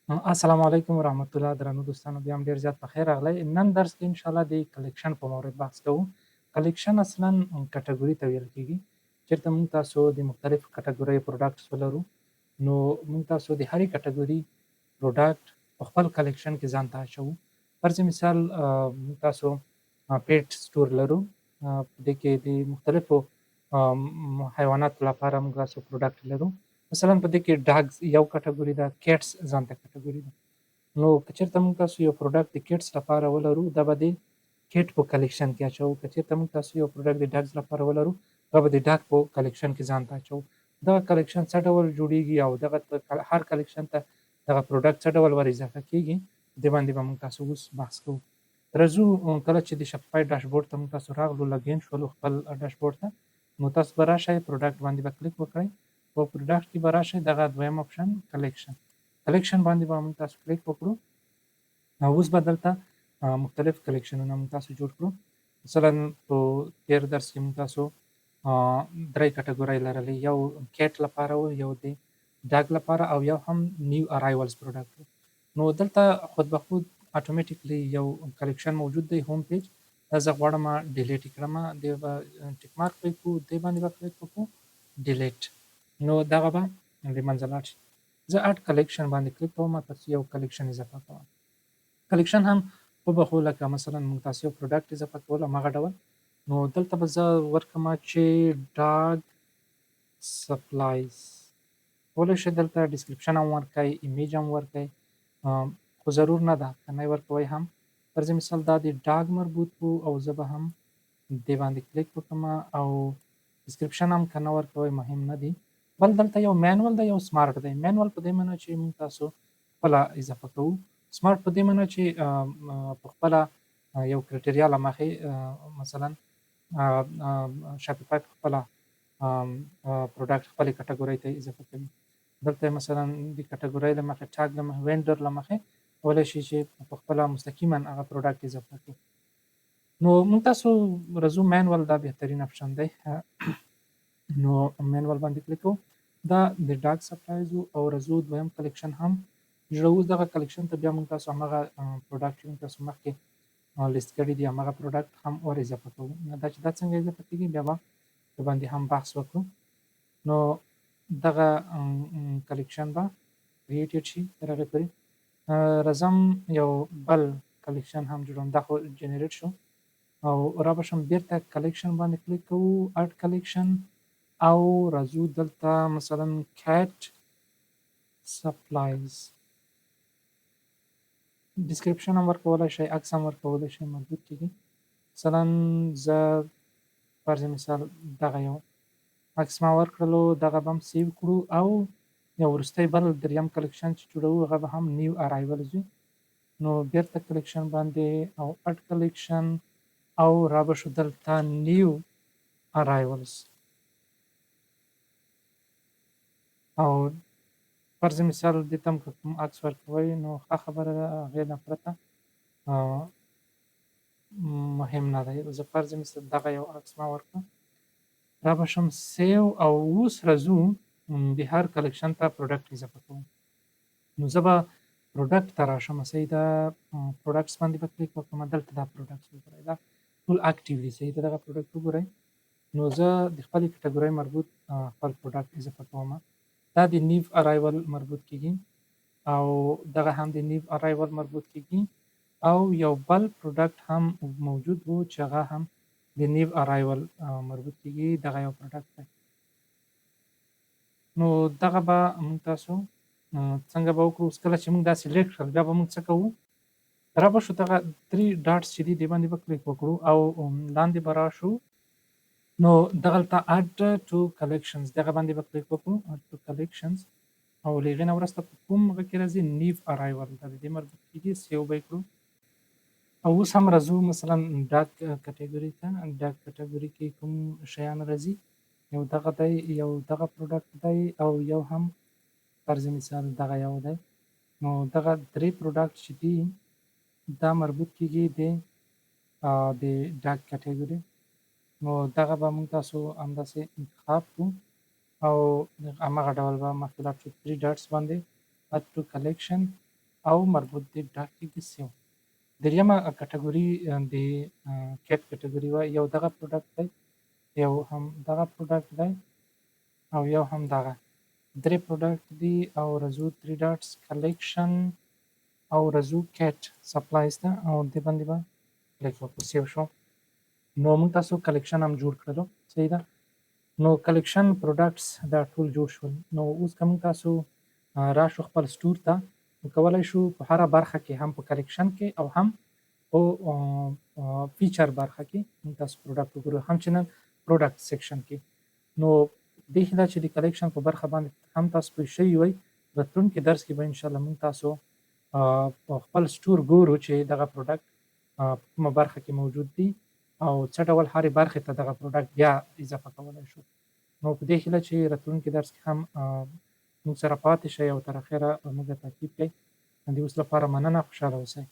السلام علیکم ورحمت الله درنو دوستانو بیا هم ډیر زیات په خیر راغلی نن درس کې ان شاء الله د کلیکشن په مورد بحث کوو کلیکشن اصلا کټګوري ته ویل کیږي چیرته موږ تاسو د مختلف کټګوري پروډکټس ولرو نو موږ تاسو د هرې کټګوري پروډکټ په خپل کلیکشن کې ځان ته اچوو فرض مثال موږ تاسو پیټ سټور لرو په دې کې د مختلفو حیواناتو لپاره موږ تاسو پروډکټ لرو مثلا په دې کې ډاګز یو کټګوري ده کیټس ځان ته کټګوري ده نو که چېرته موږ تاسو یو پروډکټ د کیټس لپاره ولرو دا به د کیټ په کلیکشن کې اچوو که چېرته موږ تاسو یو پروډکټ د ډاګز لپاره ولرو دا به د ډاګ په کلیکشن کې ځان ته اچوو دغه کلیکشن څه ډول جوړیږي او دغه هر کلیکشن ته دغه پروډکټ څه ډول ور اضافه کیږي دې باندې به موږ تاسو اوس بحث کوو راځو کله چې د شاپیفای ډاشبورډ ته موږ تاسو راغلو لګین شولو خپل ډاشبورډ ته نو تاسو به راشئ پروډکټ باندې به کلیک وکړئ په پروډکټ کې به راشئ دغه دویم اپشن کلیکشن باندې به موږ تاسو کلیک وکړو او اوس به دلته مختلف کلیکشنونه موږ تاسو جوړ کړو مثلا په تیر درس کې موږ تاسو درې کټګورۍ لرلې یو کیټ لپاره و یو د ډاګ لپاره او یو هم نیو ارایولز پروډکټ نو دلته خود به خود اتوماتیکلی یو کلیکشن موجود دی هوم پیج دا زه غواړم ډیلیټ کړم دی به ټیک مارک وکړو دی باندې به کلیک وکړو ډیلیټ نو دغه به د منځه لاړ شي زه اډ کلیکشن باندې کلیک کوم ترڅو یو کلیکشن اضافه کوم کلیکشن هم وبخو لکه مثلا موږ تاسو یو پروډکټ اضافه کول هماغه ډول نو دلته به زه ورکړم چې ډاګ سپلایز کولی شئ دلته ډسکرپشن هم ورکړئ ایمیج هم ورکړئ خو ضرور نه ده که نه ورکوئ هم فرض مثال دا د ډاګ مربوط وو او زه به هم دې باندې کلیک وکړم او ډسکرپشن هم که نه ورکوئ مهم نه دي بل دلته یو مینول دی یو سمارټ دی مینول په دې معنی چې موږ تاسو خپله اضافه کوو سمارټ په دې معنی چې په خپله یو کرایټریا له مخې مثلا شاپیفای په خپله پروډکټ خپلې کټګورۍ ته اضافه کوي دلته مثلا د کټګورۍ له مخې ټاګ له مخې وینډر له مخې کولی شي چې په خپله مستقیما هغه پروډکټ اضافه کړي نو موږ تاسو راځو مینول دا بهترین اپشن دی نو مینول باندې کلیک کوو دا د ډاګ سپلایز او راځو دویم کلیکشن هم جوړو دغه کلیکشن ته بیا موږ تاسو هماغه پروډکټ چې موږ تاسو مخکې لیست کړي دي هماغه پروډکټ هم ور اضافه کوو دا چې دا څنګه اضافه کېږي بیا به د باندې هم بحث وکړو نو دغه کلیکشن به کریټډ شي تر هغې پورې راځم یو بل کلیکشن هم جوړوم دا خو جنریټ شو او را به شم بیرته کلیکشن باندې کلیک کوو اډ کلیکشن او راځو دلته مثلا کیټ سپلایز ډسکرپشن هم ورکولی شئ عکس هم ورکولی شئ مربوط کېږي مثلا زه فرض مثال دغه یو عکس ما ورکړلو دغه به هم سیو کړو او یو وروستی بل دریم کلیکشن چې جوړوو هغه به هم نیو ارایولز وي نو بیرته کلیکشن باندې او اډ کلیکشن او را به شو دلته نیو ارایولز او فرض مثال دې ته هم که کوم عکس ورکوئ نو ښه خبره ده هغې نه پرته مهم نه دی زه فرض مثال دغه یو عکس ما ورکړه را به شم سیو او اوس راځو د هر کلیکشن ته پروډکټ اضافه کوم نو زه به پروډکټ ته راشم صحیح ده پروډکټس باندې به کلیک وکړم دلته دا پروډکټس وګورئ دا ټول اکټیو دي صحیح ده دغه پروډکټ وګورئ نو زه د خپلې کټګورۍ مربوط خپل پروډکټ اضافه کوم دا د نیو ارایول مربوط کېږي او دغه هم د نیو ارایول مربوط کېږي او یو بل پروډکټ هم موجود و چې هغه هم د نیو ارایول مربوط کېږي دغه یو پروډکټ دی نو دغه به موږ تاسو څنګه به وکړو اوس کله چې موږ دا سلیکټ کړل بیا به موږ څه کوو را به شو دغه 3 ډاټس چې دي دې باندې به کلیک وکړو او لاندې به راشو نو دغلته اډ ټو کلیکشنز دغه باندې به کلیک وکړو اډ ټو کلیکشنز او له هغې نه وروسته په کوم هغه کې راځي نیو ارایول دا د دې مربوط کېږي سیو به یې کړو او اوس هم راځو مثلا ډاګ کټګوري ته ډاګ کټګوري کې کوم شیان راځي یو دغه دی یو دغه پروډکټ دی او یو هم فرض مثال دغه یو دی نو دغه درې پروډکټ چې دي دا مربوط کېږي د ډاګ کټګوري نو دغه به موږ تاسو همداسې انتخاب کړو او هماغه ډول به مخکې لاړ شو 3 ډاټس باندې اډ ټو کلیکشن او مربوطه ډاټ کیږي. دریمه کټګوري د کټ کټګوري و، یو دغه پروډکټ دی، یو هم دغه پروډکټ دی، او یو هم دغه درې پروډکټ دي. او رزو 3 ډاټس کلیکشن او رزو کټ سپلایز ده، او د باندې به کلیک وکړو. سیو شو. نو موږ تاسو کلیکشن هم جوړ کړلو. صحیح ده. نو کلیکشن پروډکټس دا ټول جوړ شول. نو اوس کوم تاسو راشو خپل سٹور ته، نو کولای شو په هر برخه کې هم په کلیکشن کې او هم په فیچر برخه کې موږ تاسو پروډکټ وګورو، هم چې نن پروډکټ سیکشن کې. نو د هیله چې د کلیکشن په برخه باندې هم تاسو پوه شوي وي. راتلونکي درس کې به ان شاء الله موږ تاسو په خپل سٹور ګورو چې دغه پروډکټ په کومه برخه کې موجود دي او څه ډول هرې برخې ته دغه پروډکټ بیا اضافه کولی شو. نو په دې هیله چې راتلونکي درس کې هم موږ سره پاتې شئ او تر اخره موږ تعقیب کړئ. د اوس لپاره مننه، خوشحاله اوسئ.